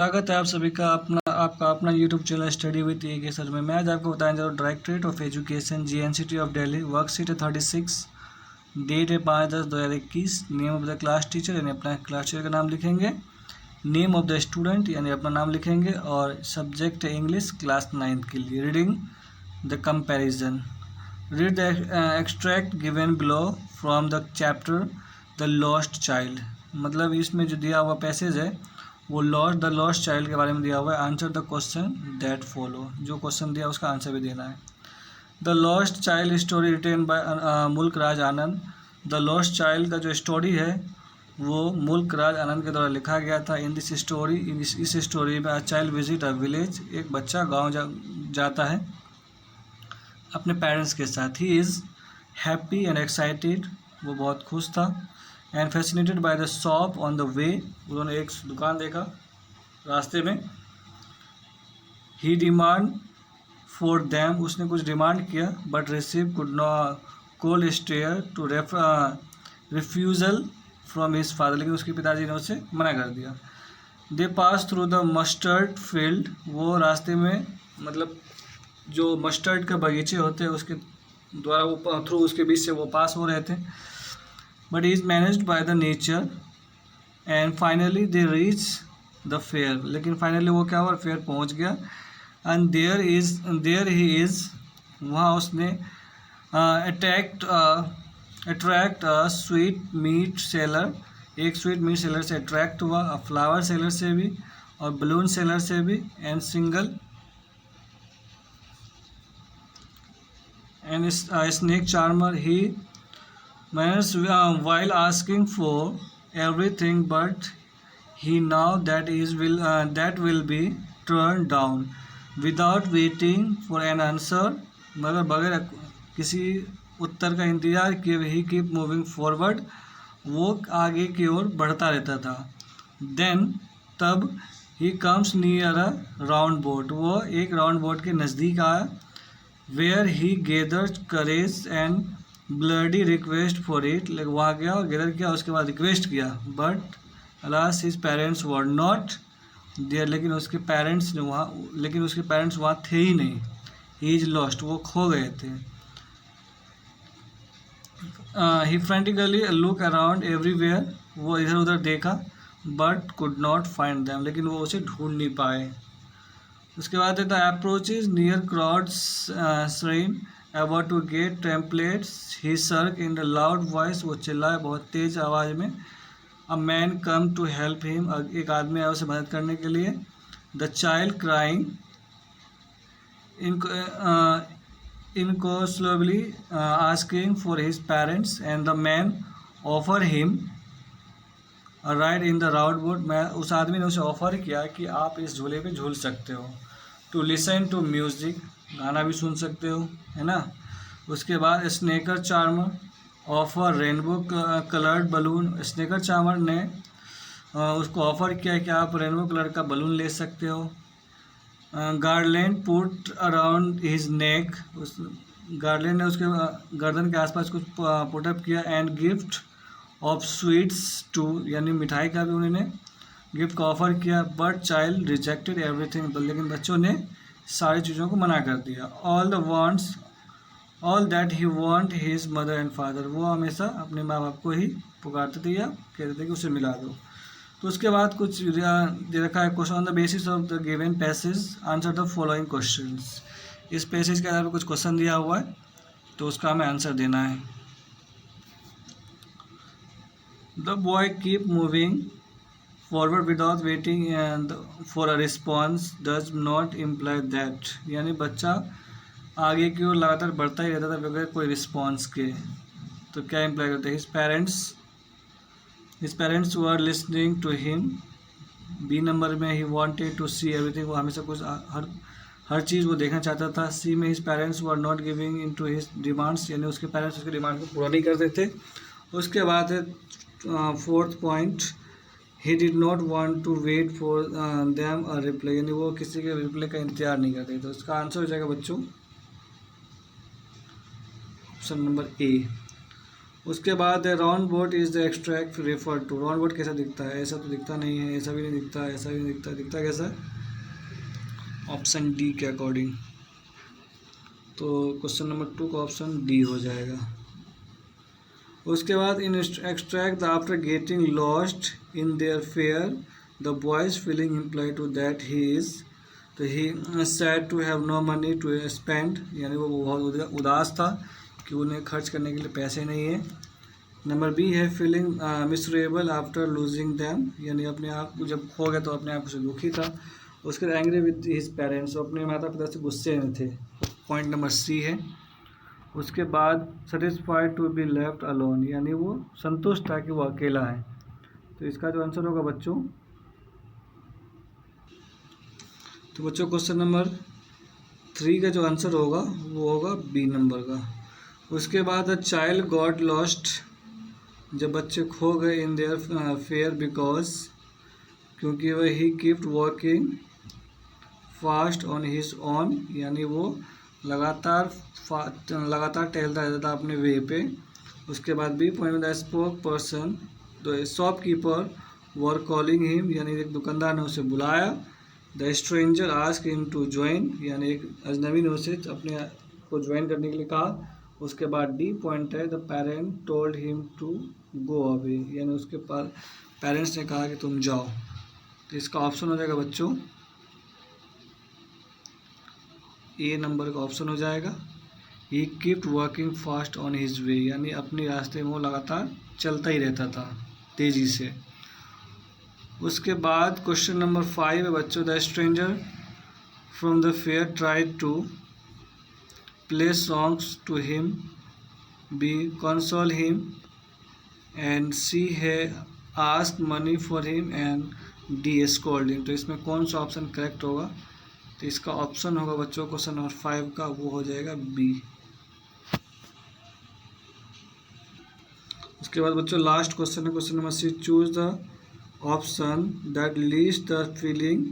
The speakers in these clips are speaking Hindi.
स्वागत है आप सभी का आपका अपना YouTube channel study with A sir में। मैं आज आपको बताने जा रहा हूँ directorate of education GNCT of Delhi worksheet है 36, डेट है 5/10/2021। Name of the class teacher यानी अपना क्लास टीचर का नाम लिखेंगे, नेम ऑफ द स्टूडेंट यानी अपना नाम लिखेंगे, और सब्जेक्ट है इंग्लिश क्लास 9 के लिए। Reading the comparison, read the extract given below from the chapter the lost child. मतलब इसमें जो दिया हुआ पैसेज है वो द लॉस्ट चाइल्ड के बारे में दिया हुआ है। Answer the question that follow, जो क्वेश्चन दिया उसका आंसर भी देना है। The lost child story written by मुल्क Raj Anand. The lost child का जो स्टोरी है वो मुल्क राज आनंद के द्वारा लिखा गया था। इन दिस स्टोरी, इस स्टोरी में a child visit a village, एक बच्चा गाँव जाता है अपने पेरेंट्स के साथ। He is happy and excited, वो बहुत खुश था। And fascinated by the shop on the way, उन्होंने एक दुकान देखा रास्ते में। ही डिमांड फॉर दैम, उसने कुछ डिमांड किया, but receive could not cold stare to refusal from his father, लेकिन उसके पिताजी ने उसे मना कर दिया। They pass through the mustard field, वो रास्ते में मतलब जो मस्टर्ड के बगीचे होते हैं उसके द्वारा वो थ्रू उसके बीच से वो पास हो रहे थे। But is managed by the nature and finally they reach the fair, लेकिन फाइनली वो क्या हुआ, फेयर पहुंच गया। एंड देयर ही इज़, वहाँ उसने अट्रैक्ट स्वीट मीट सेलर, एक स्वीट मीट सेलर से अट्रैक्ट हुआ, फ्लावर सेलर से भी और बलून सेलर से भी, and snake charmer. He manners while asking for everything, but he now that will be turned down without waiting for an answer, मगर बगैर किसी उत्तर का इंतजार किए ही कीप मूविंग फॉरवर्ड, वो आगे की ओर बढ़ता रहता था। देन तब ही comes near a round boat, वो एक राउंड बोट के नज़दीक आया। Where he gather courage and bloody request for it, लेकिन वहाँ गया और गैदर किया, उसके बाद रिक्वेस्ट किया। But alas his parents were not there, लेकिन उसके पेरेंट्स वहाँ थे ही नहीं। ही इज लॉस्ट, वो खो गए थे। He frantically look around everywhere, वो इधर उधर देखा, but could not find them, लेकिन वो उसे ढूंढ नहीं पाए। उसके बाद the approaches near crowds shrine about to get templates, he shirk in the loud voice, वो चिल्लाए बहुत तेज आवाज़ में। A man come to help him, एक आदमी आया उसे मदद करने के लिए। The child crying inconsolably asking for his parents, and the man offer him a ride in the round boat, मैं उस आदमी ने उसे ऑफ़र किया कि आप इस झूले पे झूल सकते हो। टू लिसन टू म्यूज़िक, गाना भी सुन सकते हो, है ना। उसके बाद Snickers charmer offer rainbow coloured balloon, Snickers charmer ने उसको ऑफ़र किया कि आप रेनबो कलर का बलून ले सकते हो। Garland put around his neck, उस गार्लैंड ने उसके गर्दन के आसपास कुछ पुटअप किया। And gift of sweets to, यानी मिठाई का भी उन्होंने गिफ्ट का ऑफ़र किया। बट चाइल्ड रिजेक्टेड एवरीथिंग, लेकिन बच्चों ने सारी चीज़ों को मना कर दिया। All that he want his mother and father, वो हमेशा अपने माँ बाप को ही पुकारते थे या कहते थे कि उसे मिला दो। तो उसके बाद कुछ दे रखा है, question on the basis of the given passage answer the following questions. इस पैसेज के आधार पर कुछ क्वेश्चन दिया हुआ है तो उसका हमें आंसर देना है। The boy keep moving forward without waiting for a response does not imply that, यानी बच्चा आगे की ओर लगातार बढ़ता ही रहता था बगैर कोई रिस्पॉन्स के, तो क्या इम्प्लाई करता है। His parents were listening to him, B number में he wanted to see everything, वो हमेशा कुछ हर चीज़ वो देखना चाहता था। सी में his parents were not giving in to his demands, यानी उसके पेरेंट्स उसके डिमांड को पूरा नहीं करते थे। उसके बाद fourth point, he did not want to wait for them a reply, यानी वो किसी के रिप्लाई का इंतजार नहीं करते थे। उसका आंसर हो जाएगा बच्चों ऑप्शन नंबर ए। उसके बाद round boat is the extract refer to. Round boat कैसा दिखता है? ऐसा तो दिखता नहीं है, ऐसा भी नहीं दिखता, ऐसा भी नहीं दिखता, दिखता कैसा? ऑप्शन डी के अकॉर्डिंग। तो क्वेश्चन नंबर 2 का ऑप्शन डी हो जाएगा। उसके बाद in extract after getting lost in their fair the boys feeling imply to that he is, तो he sad to have no money to spend, यानी वो बहुत उदास था कि उन्हें खर्च करने के लिए पैसे नहीं है। नंबर बी है feeling miserable after losing them, यानी अपने आप को जब खो गए तो अपने आप से दुखी था। उसके बाद एंग्री विद हिज पेरेंट्स, अपने माता पिता से गुस्से में थे, पॉइंट नंबर सी है। उसके बाद satisfied to be left alone, यानी वो संतुष्ट था कि वो अकेला है। तो इसका जो आंसर होगा बच्चों, तो बच्चों क्वेश्चन नंबर 3 का जो आंसर होगा वो होगा बी नंबर का। उसके बाद द चाइल्ड गॉट लॉस्ट, जब बच्चे खो गए इन देयर फेयर बिकॉज, क्योंकि वह he kept walking fast on his on, यानी वो लगातार टहलता रहता था अपने वे पे। उसके बाद बी पॉइंट में the spoke person, the shopkeeper were calling him, यानी एक दुकानदार ने उसे बुलाया। The stranger ask him to join, यानी एक अजनबी ने उसे अपने को ज्वाइन करने के लिए कहा। उसके बाद डी पॉइंट है the parent told him to go away, यानी उसके पास पेरेंट्स ने कहा कि तुम जाओ। तो इसका ऑप्शन हो जाएगा बच्चों ए नंबर का ऑप्शन हो जाएगा। He kept working fast on his way, यानी अपने रास्ते में वो लगातार चलता ही रहता था तेज़ी से। उसके बाद क्वेश्चन नंबर 5 है बच्चों, the stranger from the fair tried to play songs to him, B console him, and C he ask money for him, and D scold him. तो इसमें कौन सा ऑप्शन करेक्ट होगा? तो इसका ऑप्शन होगा बच्चों क्वेश्चन नंबर 5 का, वो हो जाएगा बी। उसके बाद बच्चों लास्ट क्वेश्चन है question number 6, choose the option that least the feeling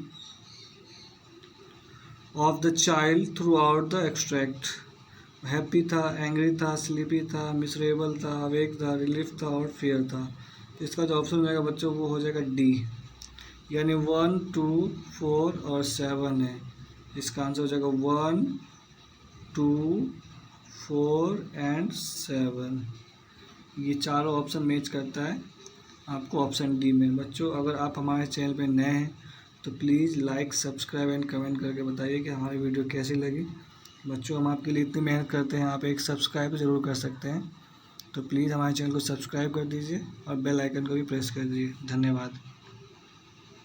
of the child through out the extract. Happy था, एंग्री था, स्लीपी था, मिसरेबल था, अवेक था, रिलीफ था और फियर था। तो इसका जो ऑप्शन हो जाएगा बच्चों वो हो जाएगा डी, यानी 1, 2, 4 और 7 है। इसका आंसर हो जाएगा 1, 2, 4 एंड 7। ये चारों ऑप्शन मैच करता है आपको ऑप्शन डी में। बच्चों अगर आप हमारे चैनल पे नए हैं तो please like, subscribe and comment करके बताइए कि हमारी वीडियो कैसी लगी। बच्चों हम आपके लिए इतनी मेहनत करते हैं, आप एक सब्सक्राइब ज़रूर कर सकते हैं। तो प्लीज़ हमारे चैनल को सब्सक्राइब कर दीजिए और बेल आइकन को भी प्रेस कर दीजिए। धन्यवाद।